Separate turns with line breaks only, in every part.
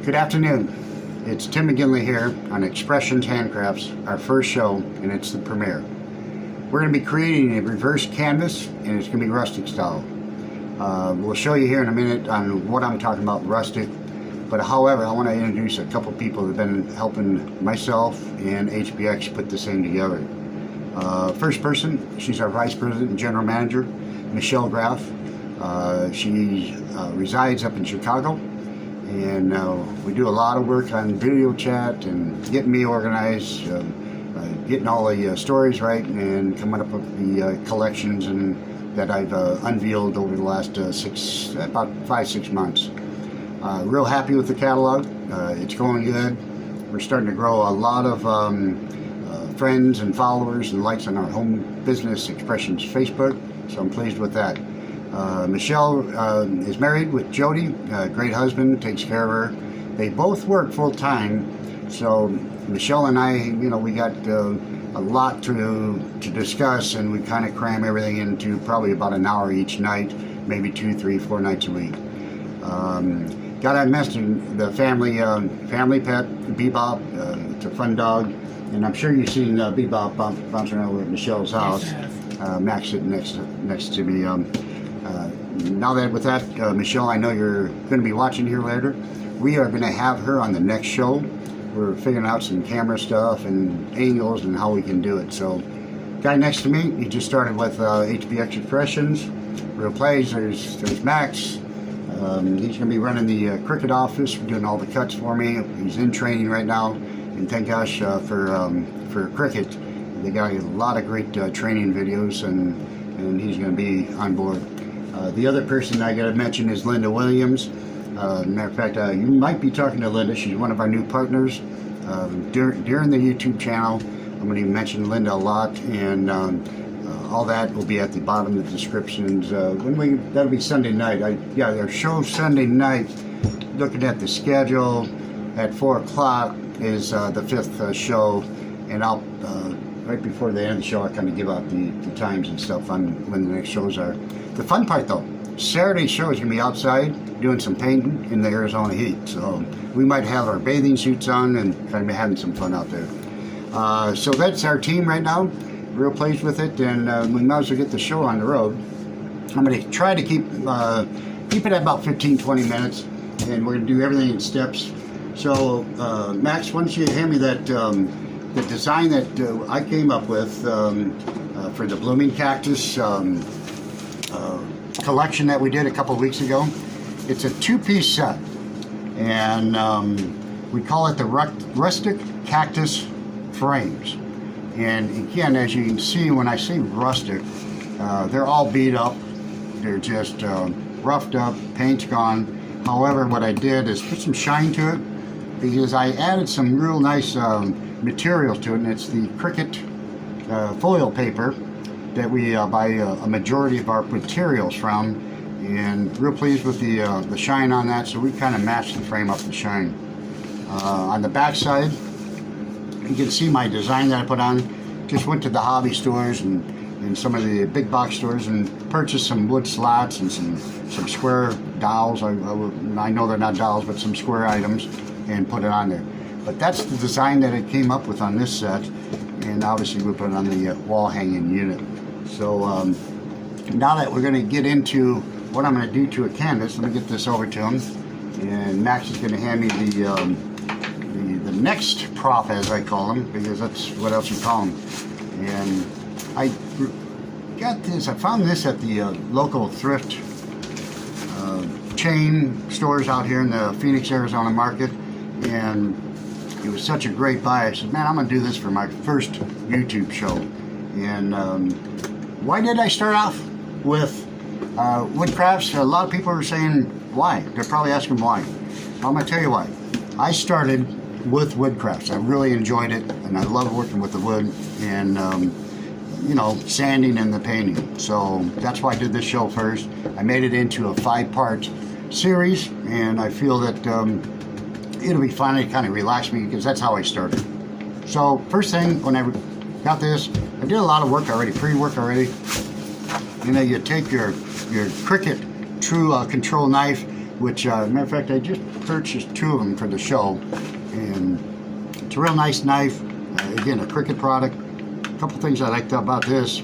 Good afternoon. It's Tim McGinley here on Expressions Handcrafts, our first show, and it's the premiere. We're going to be creating a reverse canvas, and it's going to be rustic style. We'll show you here in a minute on what I'm talking about rustic, but however, I want to introduce a couple people that have been helping myself and HBX put this thing together. First person, she's our Vice President and General Manager, Michelle Graff. She resides up in Chicago. And we do a lot of work on video chat and getting me organized, getting all the stories right, and coming up with the collections that I've unveiled over the last about 5-6 months. Real happy with the catalog. It's going good. We're starting to grow a lot of friends and followers and likes on our home business Expressions Facebook, so I'm pleased with that. Michelle is married with Jody, great husband, takes care of her. They both work full-time, so Michelle and I, we got a lot to discuss, and we kind of cram everything into probably about an hour each night, maybe 2, 3, 4 nights a week. Gotta mention the family pet, Bebop. It's a fun dog, and I'm sure you've seen Bebop bouncing around at Michelle's house. Max sitting next to me. Now that with that, Michelle, I know you're going to be watching here later. We are going to have her on the next show. We're figuring out some camera stuff and angles and how we can do it. So, guy next to me, he just started with HBX Expressions. Real plays. There's Max. He's going to be running the Cricut office, doing all the cuts for me. He's in training right now, and thank gosh for Cricut. They got a lot of great training videos, and he's going to be on board. The other person I got to mention is Linda Williams. Matter of fact, you might be talking to Linda. She's one of our new partners. During the YouTube channel, I'm going to mention Linda a lot, and all that will be at the bottom of the descriptions. That'll be Sunday night. Our show Sunday night. Looking at the schedule, at 4 o'clock is the 5th show, and I'll right before the end of the show, I kind of give out the times and stuff on when the next shows are. The fun part though, Saturday's show is going to be outside doing some painting in the Arizona heat. So we might have our bathing suits on and kind of be having some fun out there. So that's our team right now. Real pleased with it, and we might as well get the show on the road. I'm going to try to keep it at about 15-20 minutes, and we're going to do everything in steps. So Max, why don't you hand me that the design that I came up with for the blooming cactus collection that we did a couple weeks ago. It's a 2-piece set, and we call it the Rustic Cactus Frames. And again, as you can see, when I say rustic, they're all beat up. They're just roughed up, paint's gone. However, what I did is put some shine to it, because I added some real nice materials to it, and it's the Cricut foil paper that we buy a majority of our materials from, and real pleased with the shine on that. So we kind of matched the frame up with shine. On the back side, you can see my design that I put on. Just went to the hobby stores and some of the big box stores and purchased some wood slats and some square dowels. I know they're not dowels, but some square items, and put it on there. But that's the design that I came up with on this set, and obviously we put it on the wall hanging unit. So now that we're going to get into what I'm going to do to a canvas, let me get this over to him, and Max is going to hand me the next prop, as I call them, because that's what else you call them. And I got this. I found this at the local thrift chain stores out here in the Phoenix, Arizona market, and it was such a great buy. I said, man, I'm going to do this for my first YouTube show. And why did I start off with wood crafts? A lot of people are saying why. They're probably asking why. I'm going to tell you why. I started with wood crafts. I really enjoyed it, and I love working with the wood and sanding and the painting. So that's why I did this show first. I made it into a 5-part series, and I feel that it'll be fun. It kind of relax me, because that's how I started. So first thing, when I got this, I did a lot of work already, pre-work already. You take your Cricut True Control knife, which, matter of fact, I just purchased 2 of them for the show, and it's a real nice knife. Again, a Cricut product. A couple things I liked about this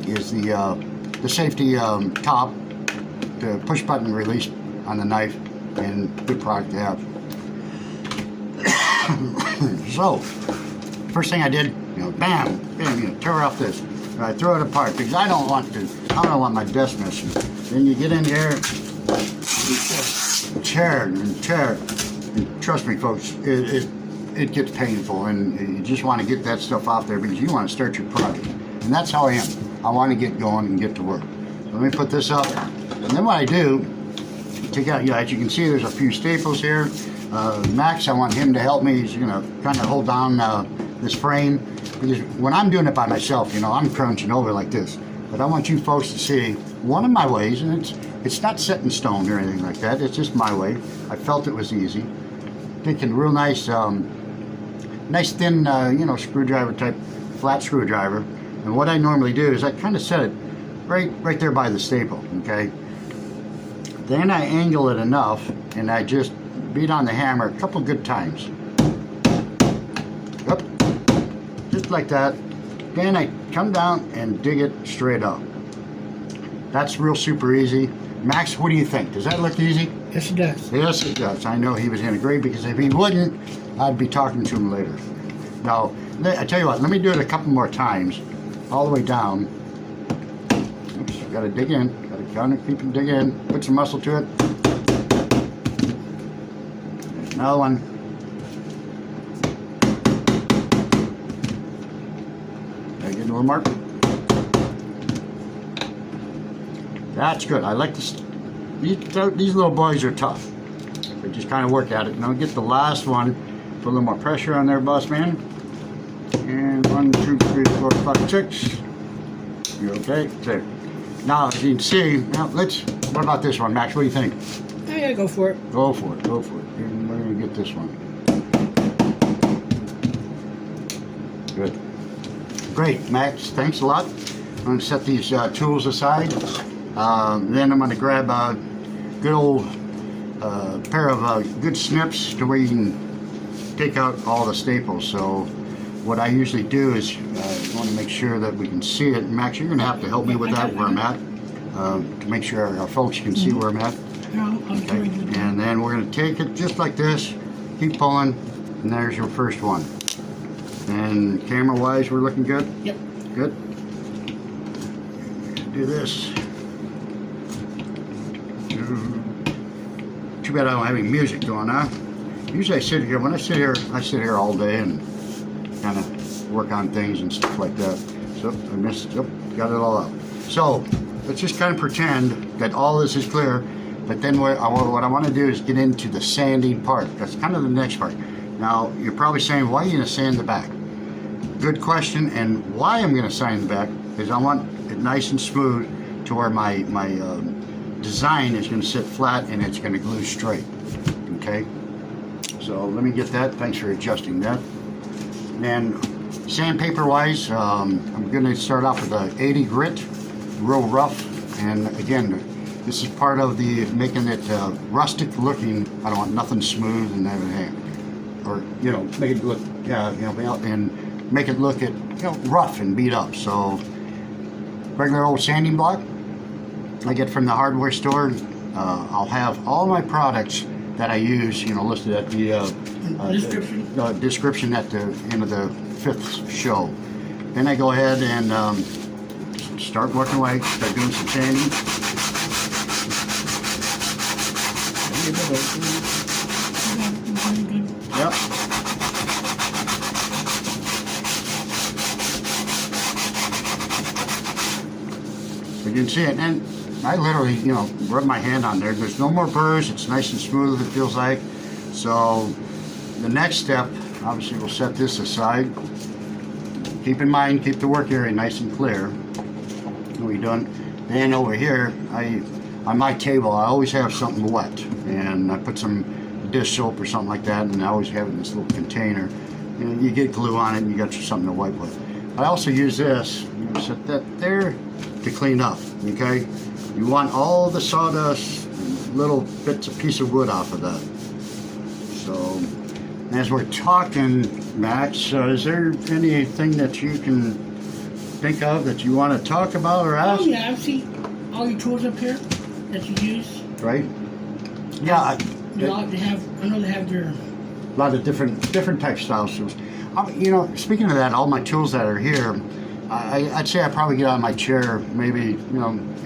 is the safety top, the push button release on the knife, and good product to have. So, first thing I did, bam, tear off this. I throw it apart because I don't want my desk messing. Then you get in here, tear and tear. And trust me, folks, it gets painful, and you just want to get that stuff off there because you want to start your project. And that's how I am. I want to get going and get to work. So let me put this up, and then what I do, take out, as you can see, there's a few staples here. Max, I want him to help me. He's gonna kind of hold down this frame, because when I'm doing it by myself, I'm crunching over like this. But I want you folks to see one of my ways, and it's not set in stone or anything like that. It's just my way. I felt it was easy. Thinking real nice, nice thin, screwdriver type, flat screwdriver. And what I normally do is I kind of set it right there by the staple. Okay. Then I angle it enough, and I just beat on the hammer a couple good times. Up, just like that. Then I come down and dig it straight up. That's real super easy. Max, what do you think? Does that look easy?
Yes, it does.
Yes, it does. I know he was going to agree, because if he wouldn't, I'd be talking to him later. Now, I tell you what, let me do it a couple more times, all the way down. Oops, got to dig in. Got to kind of keep it dig in. Put some muscle to it. There's another one. Did I get a little mark? That's good. I like this. These little boys are tough. They just kind of work at it. Now get the last one. Put a little more pressure on there, boss man. And 1, 2, 3, 4, 5, 6. You okay? There. Now, as you can see, what about this one, Max? What do you think?
Yeah, go for it.
Go for it. Go for it. And we're going to get this one. Good. Great, Max. Thanks a lot. I'm going to set these tools aside. Then I'm going to grab a good old pair of good snips to where you can take out all the staples. So what I usually do is I want to make sure that we can see it. Max, you're going to have to help me with that where I'm at, to make sure our folks can see where I'm at. Okay. And then we're going to take it just like this, keep pulling, and there's your first one. And camera wise, we're looking good?
Yep.
Good. Do this. Too bad I don't have any music going on. Usually I sit here, when I sit here all day and kind of work on things and stuff like that. So I missed, got it all out. So let's just kind of pretend that all this is clear, but then what I want to do is get into the sanding part. That's kind of the next part. Now you're probably saying, why are you going to sand the back? Good question. And why I'm going to sand the back is I want it nice and smooth to where my design is going to sit flat and it's going to glue straight. Okay, so let me get that. Thanks for adjusting that. And sandpaper wise, I'm going to start off with a 80 grit, real rough. And again, this is part of the making it rustic looking. I don't want nothing smooth and everything, or make it look and make it look rough and beat up. So regular old sanding block I get from the hardware store. I'll have all my products that I use, listed at the description at the end of the 5th show. Then I go ahead and start working away, start doing some sanding. Yep. You can see it, and I literally, rub my hand on there. There's no more burrs. It's nice and smooth, it feels like. So the next step, obviously we'll set this aside. Keep in mind, keep the work area nice and clear. What are we doing? Then over here, on my table, I always have something wet. And I put some dish soap or something like that, and I always have it in this little container. You get glue on it, and you got something to wipe with. I also use this, set that there to clean up, okay? You want all the sawdust, little bits of piece of wood off of that. So as we're talking, Max, is there anything that you can think of that you want to talk about or ask?
Oh yeah, I see all your tools up here that you use.
Right? Yeah.
I know they have their
A lot of different type style tools. You know, speaking of that, all my tools that are here, I'd say I probably get out of my chair maybe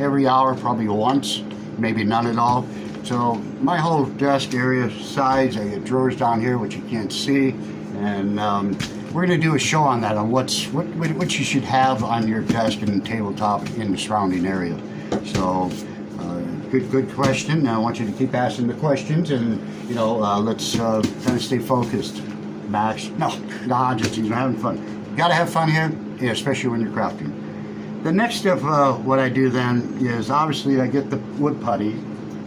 every hour, probably once, maybe none at all. So my whole desk area, sides, I get drawers down here which you can't see, and we're going to do a show on that, on what you should have on your desk and tabletop in the surrounding area. So good question. I want you to keep asking the questions, and let's kind of stay focused. Max, no, just having fun. You gotta have fun here, yeah, especially when you're crafting. The next step, what I do then is obviously I get the wood putty.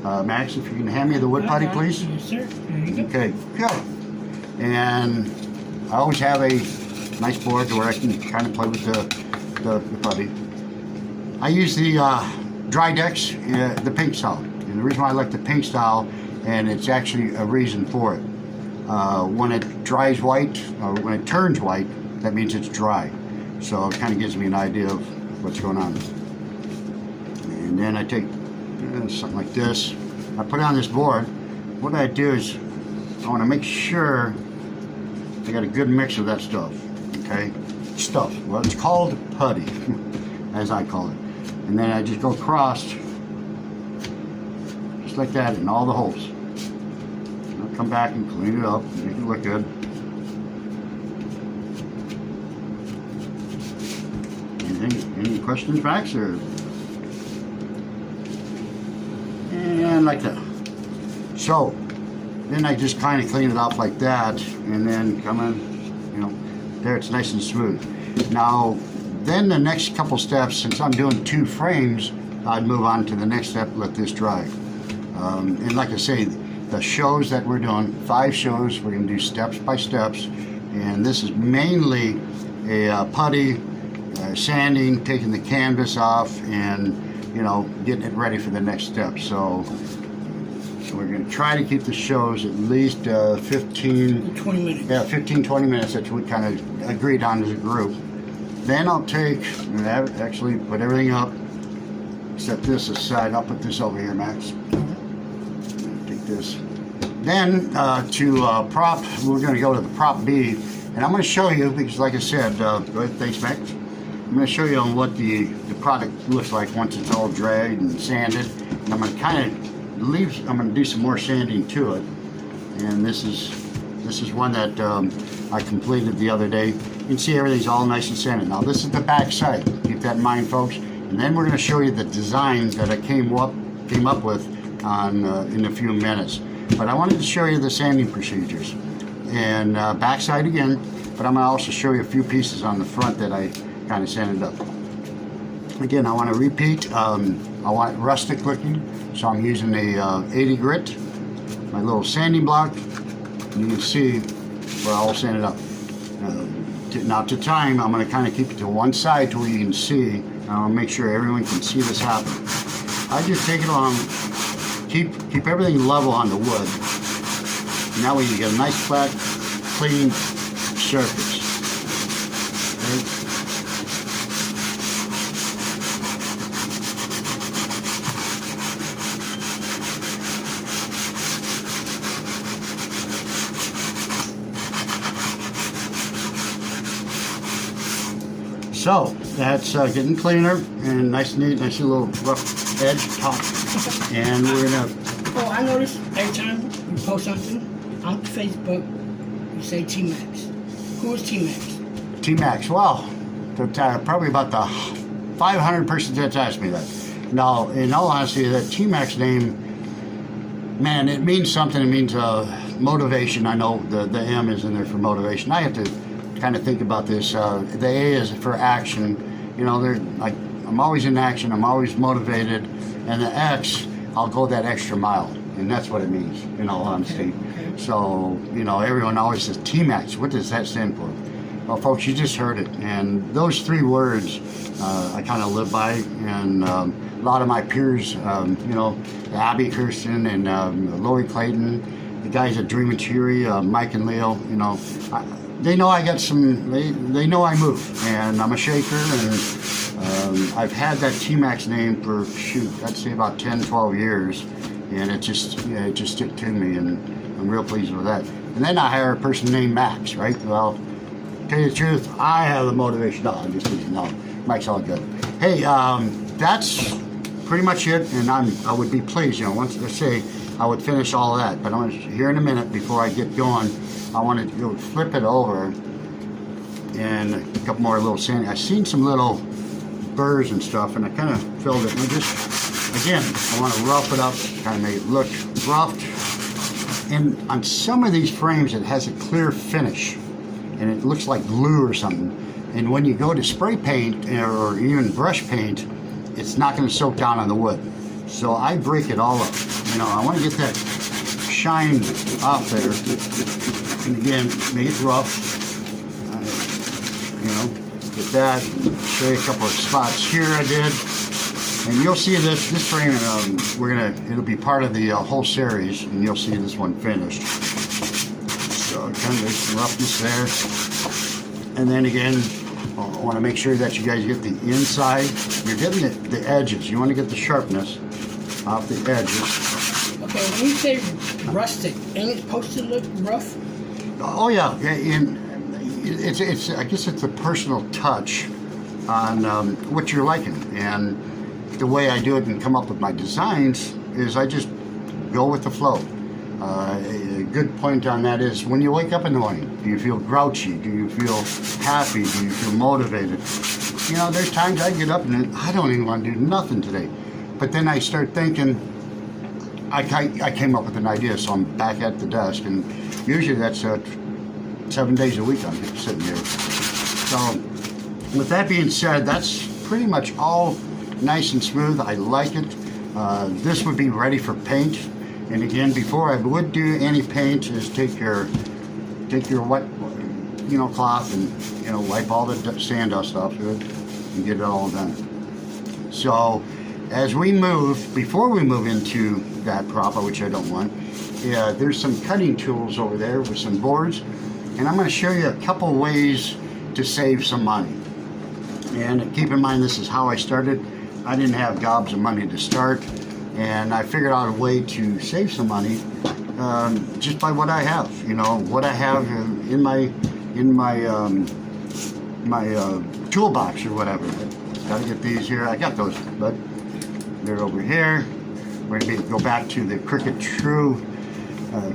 Max, if you can hand me the wood putty, please.
Yes, sir. There you go.
Okay, good. And I always have a nice board where I can kind of play with the putty. I use the Dry Decks, the pink style. And the reason why I like the pink style, and it's actually a reason for it. When it dries white, or when it turns white, that means it's dry. So it kind of gives me an idea of what's going on. And then I take something like this, I put it on this board. What I do is I want to make sure I got a good mix of that stuff. Okay, stuff. Well, it's called putty, as I call it. And then I just go across, just like that, in all the holes. I'll come back and clean it up, make it look good. Any questions, Max? Or and like that. So then I just kind of clean it off like that, and then come in, there it's nice and smooth. Now, then the next couple steps, since I'm doing 2 frames, I'd move on to the next step, let this dry. And like I say, the shows that we're doing, 5 shows, we're going to do steps by steps, and this is mainly a putty, sanding, taking the canvas off, and getting it ready for the next step. So we're going to try to keep the shows at least 15
20 minutes.
Yeah, 15-20 minutes that we kind of agreed on as a group. Then I'll take and actually put everything up, set this aside. I'll put this over here, Max. Take this. Then to prop, we're going to go to the prop B, and I'm going to show you, because like I said, thanks, Max. I'm going to show you on what the product looks like once it's all dragged and sanded. And I'm going to kind of I'm going to do some more sanding to it. And this is one that I completed the other day. You can see everything's all nice and sanded. Now this is the back side. Keep that in mind, folks. And then we're going to show you the designs that I came up with on in a few minutes. But I wanted to show you the sanding procedures. And back side again. But I'm going to also show you a few pieces on the front that I kind of sanded up. Again, I want to repeat. I want it rustic looking, so I'm using a 80 grit, my little sanding block. And you can see where I all sanded up. Now to time, I'm going to kind of keep it to one side to where you can see. I'll make sure everyone can see this happen. I just take it along, keep everything level on the wood. And that way you get a nice flat, clean surface. Okay? So that's getting cleaner and nice and neat, nice little rough edge top. And we're gonna.
Oh, I noticed every time you post something on Facebook, you say T-Max. Who is T-Max?
T-Max. Well, probably about the 500 persons that's asked me that. Now, in all honesty, that T-Max name, man, it means something. It means motivation. I know the M is in there for motivation. I have to kind of think about this. The A is for action. I'm always in action. I'm always motivated. And the X, I'll go that extra mile, and that's what it means, in all honesty.
Okay.
So everyone always says T-Max. What does that stand for? Well, folks, you just heard it, and those 3 words I kind of live by, and a lot of my peers, you know, Abby Kirsten and Lori Clayton, the guys at Dream and Cheery, Mike and Leo, you know, they know I got some, they know I move, and I'm a shaker, and I've had that T-Max name for, shoot, I'd say about 10, 12 years, and it just stuck to me, and I'm real pleased with that. And then I hire a person named Max, right? Well, tell you the truth, I have the motivation. No, I'm just kidding. No, Mike's all good. Hey, that's pretty much it, and I would be pleased, you know, once I say I would finish all that, but I want to, here in a minute before I get going, I want to go flip it over, and a couple more little sand. I've seen some little burrs and stuff, and I kind of filled it, and I just, again, I want to rough it up, kind of make it look roughed. And on some of these frames, it has a clear finish, and it looks like glue or something. And when you go to spray paint or even brush paint, it's not going to soak down on the wood. So I break it all up. You know, I want to get that shine off there. And again, make it rough. You know, get that. Show you a couple of spots here I did. And you'll see this frame, it'll be part of the whole series, and you'll see this one finished. So kind of there's some roughness there. And then again, I want to make sure that you guys get the inside. You're getting the edges. You want to get the sharpness off the edges.
Okay, when you say rustic, ain't it supposed to look rough?
Oh yeah, and it's I guess it's a personal touch on what you're liking. And the way I do it and come up with my designs is I just go with the flow. A good point on that is when you wake up in the morning, do you feel grouchy? Do you feel happy? Do you feel motivated? You know, there's times I get up and I don't even want to do nothing today. But then I start thinking, I came up with an idea, so I'm back at the desk, and usually that's 7 days a week I'm sitting here. So with that being said, that's pretty much all nice and smooth. I like it. This would be ready for paint. And again, before I would do any paint, is take your wet, you know, cloth and, you know, wipe all the sand dust off of it and get it all done. So as we move, before we move into that proper, which I don't want, there's some cutting tools over there with some boards, and I'm going to show you a couple ways to save some money. And keep in mind, this is how I started. I didn't have gobs of money to start, and I figured out a way to save some money just by what I have. You know, what I have in my toolbox or whatever. Got to get these here. I got those, but they're over here. We're going to go back to the Cricut True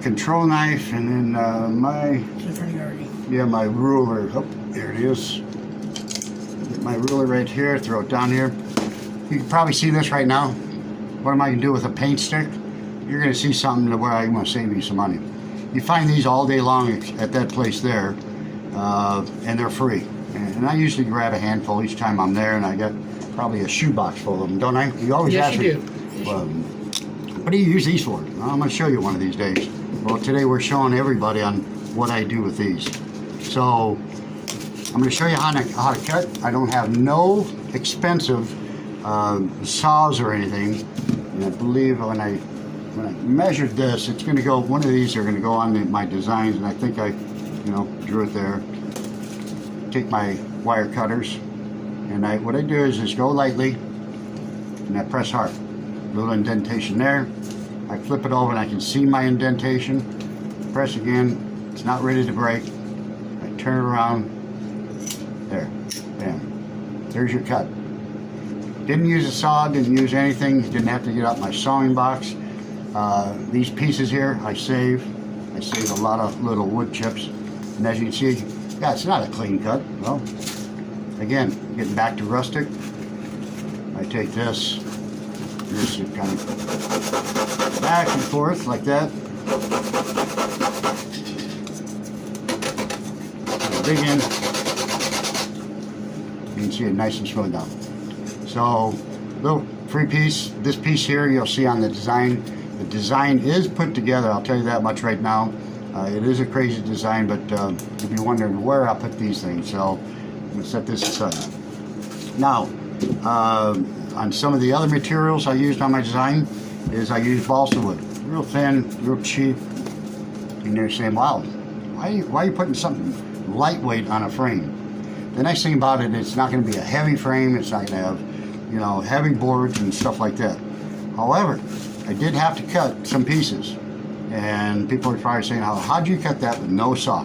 control knife, and then my ruler. Oh, there it is. Get my ruler right here. Throw it down here. You can probably see this right now. What am I going to do with a paint stick? You're going to see something where I'm going to save you some money. You find these all day long at that place there, and they're free. And I usually grab a handful each time I'm there, and I got probably a shoebox full of them, don't I? You always ask me.
Yes, you do.
What do you use these for? Well, I'm going to show you one of these days. Well, today we're showing everybody on what I do with these. So I'm going to show you how to cut. I don't have no expensive saws or anything. And I believe when I measured this, it's going to go. One of these are going to go on my designs, and I think I, you know, drew it there. Take my wire cutters, and what I do is just go lightly, and I press hard. Little indentation there. I flip it over, and I can see my indentation. Press again. It's not ready to break. I turn it around. There. Bam. There's your cut. Didn't use a saw, didn't use anything, didn't have to get out my sawing box. These pieces here, I save a lot of little wood chips. And as you can see, yeah, it's not a clean cut. Well, again, getting back to rustic, I take this kind of back and forth like that. Dig in. You can see it nice and smooth down. So, little free piece. This piece here you'll see on the design. The design is put together, I'll tell you that much right now. It is a crazy design, but you'll be wondering where I put these things, so I'm going to set this aside. Now, on some of the other materials I used on my design is I used balsa wood. Real thin, real cheap. And you're saying, wow, why are you putting something lightweight on a frame? The nice thing about it, it's not going to be a heavy frame. It's not going to have, you know, heavy boards and stuff like that. However, I did have to cut some pieces. And people are probably saying, how'd you cut that with no saw?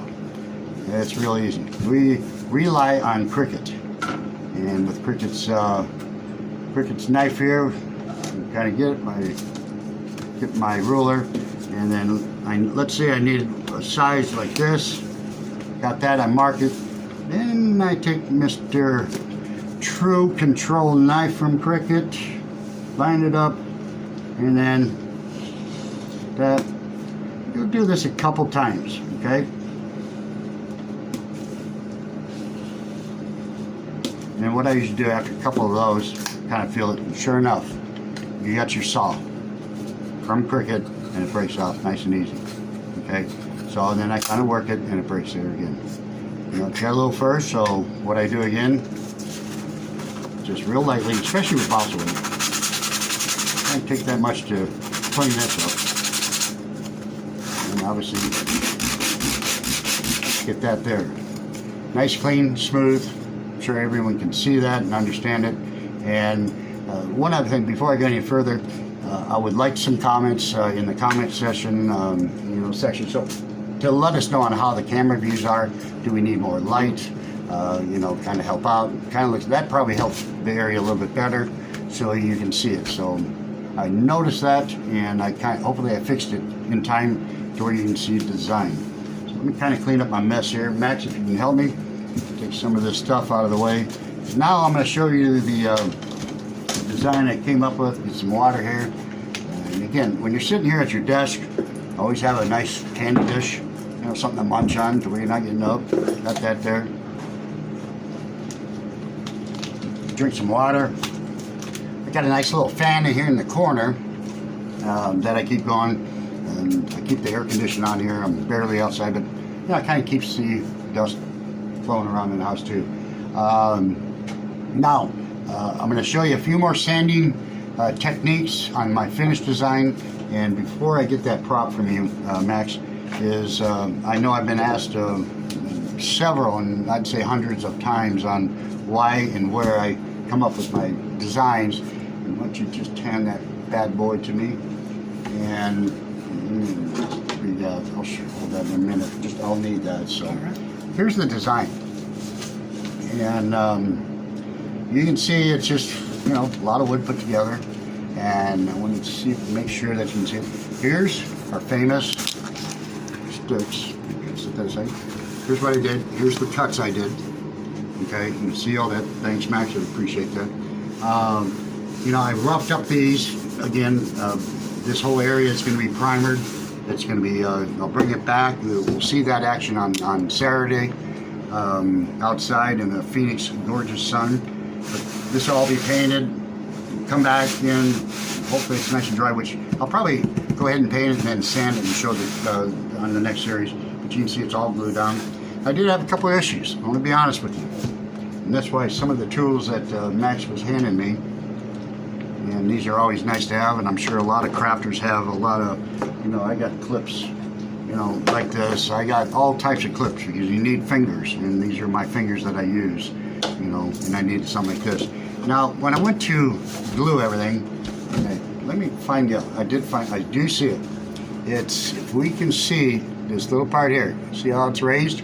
It's real easy. We rely on Cricut. And with Cricut's knife here, kind of get my ruler, and then let's say I needed a size like this. Got that, I mark it. Then I take Mr. True Control knife from Cricut, line it up, and then that. You'll do this a couple times, okay? And what I usually do after a couple of those, kind of feel it, and sure enough, you got your saw from Cricut, and it breaks off nice and easy, okay? So then I kind of work it, and it breaks there again. You know, try a little first, so what I do again, just real lightly, especially with balsa wood. It doesn't take that much to clean this up. And obviously, get that there. Nice, clean, smooth. I'm sure everyone can see that and understand it. And one other thing, before I go any further, I would like some comments in the comment section, section. So to let us know on how the camera views are. Do we need more light? Kind of help out. Kind of looks, that probably helps the area a little bit better, so you can see it. So I noticed that, and hopefully I fixed it in time to where you can see the design. So let me kind of clean up my mess here. Max, if you can help me, take some of this stuff out of the way. Now I'm going to show you the design I came up with. Get some water here. And again, when you're sitting here at your desk, always have a nice candy dish, something to munch on to where you're not getting up. Got that there. Drink some water. I got a nice little fan in here in the corner that I keep going. And I keep the air conditioner on here. I'm barely outside, but it kind of keeps the dust flowing around in the house too. Now, I'm going to show you a few more sanding techniques on my finished design. And before I get that prop from you, Max, I know I've been asked several, and I'd say hundreds of times, on why and where I come up with my designs. And why don't you just hand that bad boy to me? And I'll hold that in a minute. I'll need that. So here's the design, and you can see it's just a lot of wood put together. And I want to make sure that you can see it. Here's our famous sticks. Set that aside. Here's what I did. Here's the cuts I did. Okay, you can see all that. Thanks, Max. I appreciate that. I roughed up these again. This whole area is going to be primered. It's going to be, I'll bring it back. We'll see that action on Saturday outside in the Phoenix gorgeous sun. But this will all be painted, come back in, hopefully it's nice and dry, which I'll probably go ahead and paint it and then sand it and show on the next series. But you can see it's all glued down. I did have a couple of issues, I want to be honest with you. And that's why some of the tools that Max was handing me, and these are always nice to have, and I'm sure a lot of crafters have a lot of, I got clips, like this. I got all types of clips because you need fingers, and these are my fingers that I use, and I needed something like this. Now, when I went to glue everything, let me find you, I do see it. If we can see this little part here, see how it's raised?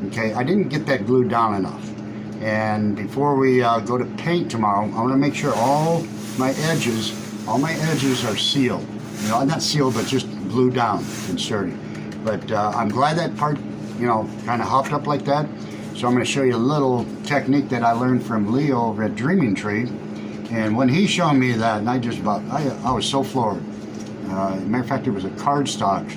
Okay, I didn't get that glued down enough. And before we go to paint tomorrow, I want to make sure all my edges are sealed. Not sealed, but just glued down and sturdy. But I'm glad that part, kind of hopped up like that. So I'm going to show you a little technique that I learned from Leo over at Dreaming Tree. And when he showed me that, and I was so floored. Matter of fact, it was a cardstock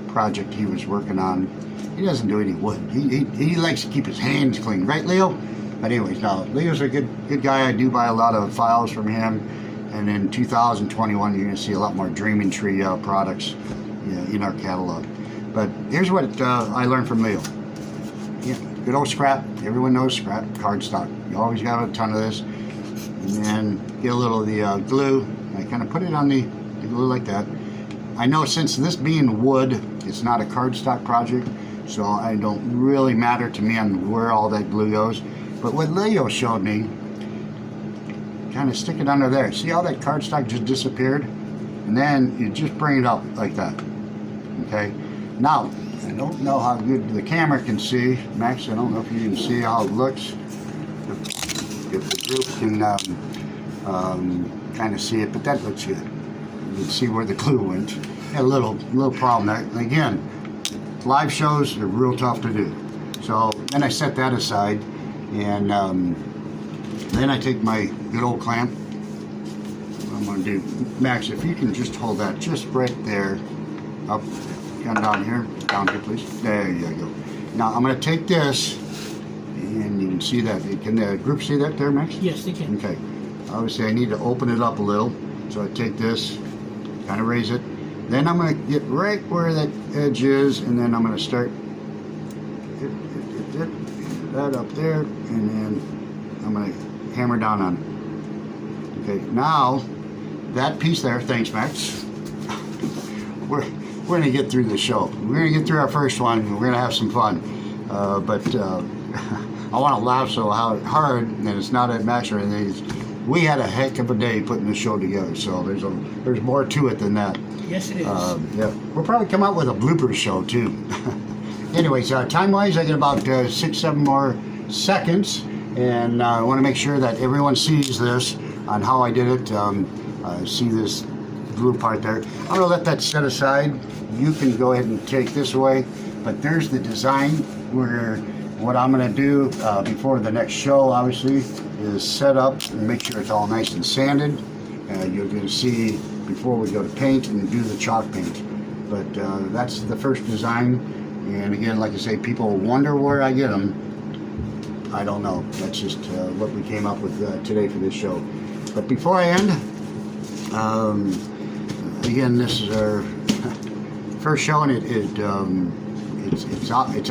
project he was working on. He doesn't do any wood. He likes to keep his hands clean, right, Leo? But anyways, no, Leo's a good guy. I do buy a lot of files from him. And in 2021, you're going to see a lot more Dreaming Tree products in our catalog. But here's what I learned from Leo. Yeah, good old scrap. Everyone knows scrap, cardstock. You always got a ton of this. And then get a little of the glue. I kind of put it on the glue like that. I know since this being wood, it's not a cardstock project, so it don't really matter to me on where all that glue goes. But what Leo showed me, kind of stick it under there. See how that cardstock just disappeared? And then you just bring it up like that. Okay? Now, I don't know how good the camera can see. Max, I don't know if you can see how it looks. If the group can kind of see it, but that looks good. You can see where the glue went. Had a little problem there. And again, live shows are real tough to do. So then I set that aside, and then I take my good old clamp. What I'm going to do, Max, if you can just hold that just right there, up, kind of down here, please. There you go. Now I'm going to take this, and you can see that. Can the group see that there, Max?
Yes, they can.
Okay. Obviously, I need to open it up a little, so I take this, kind of raise it. Then I'm going to get right where that edge is, and then I'm going to start that up there, and then I'm going to hammer down on it. Okay, now that piece there, thanks Max, we're going to get through the show. We're going to get through our first one, and we're going to have some fun. But I want to laugh so hard, and it's not at Max or anything. We had a heck of a day putting this show together, so there's more to it than that.
Yes, it is.
Yeah, we'll probably come out with a bloopers show too. Anyways, time-wise, I get about 6-7 more seconds, and I want to make sure that everyone sees this on how I did it. See this glue part there. I'm going to let that set aside. You can go ahead and take this away, but there's the design where what I'm going to do before the next show, obviously, is set up and make sure it's all nice and sanded. You're going to see before we go to paint and do the chalk paint. But that's the first design. And again, like I say, people wonder where I get them. I don't know. That's just what we came up with today for this show. But before I end, again, this is our first show, and it's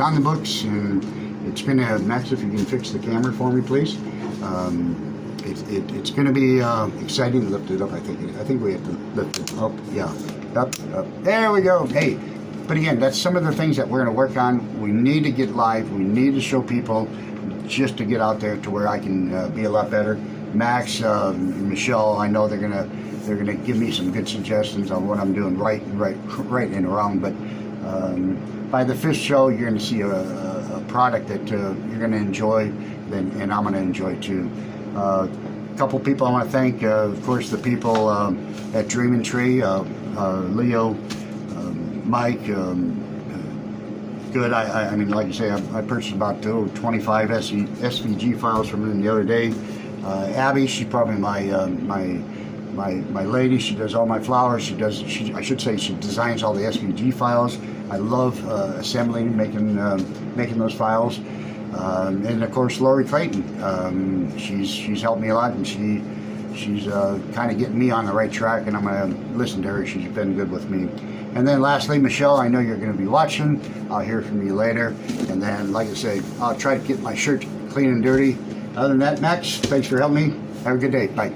on the books, and it's going to, Max, if you can fix the camera for me, please. It's going to be exciting. Lift it up. I think we have to lift it up. Yeah, up. There we go. Hey, but again, that's some of the things that we're going to work on. We need to get live. We need to show people just to get out there to where I can be a lot better. Max, Michelle, I know they're gonna give me some good suggestions on what I'm doing right and wrong. But by the fifth show, you're going to see a product that you're going to enjoy, and I'm going to enjoy too. A couple people I want to thank, of course, the people at Dreamin' Tree, Leo, Mike. Good. I mean, like you say, I purchased about 25 SVG files from them the other day. Abby, she's probably my lady. She does all my flowers. I should say she designs all the SVG files. I love assembling, making those files. And of course, Lori Clayton. She's helped me a lot, and she's kind of getting me on the right track, and I'm going to listen to her. She's been good with me. And then lastly, Michelle, I know you're going to be watching. I'll hear from you later. And then, like I say, I'll try to get my shirt clean and dirty. Other than that, Max, thanks for helping me. Have a good day. Bye.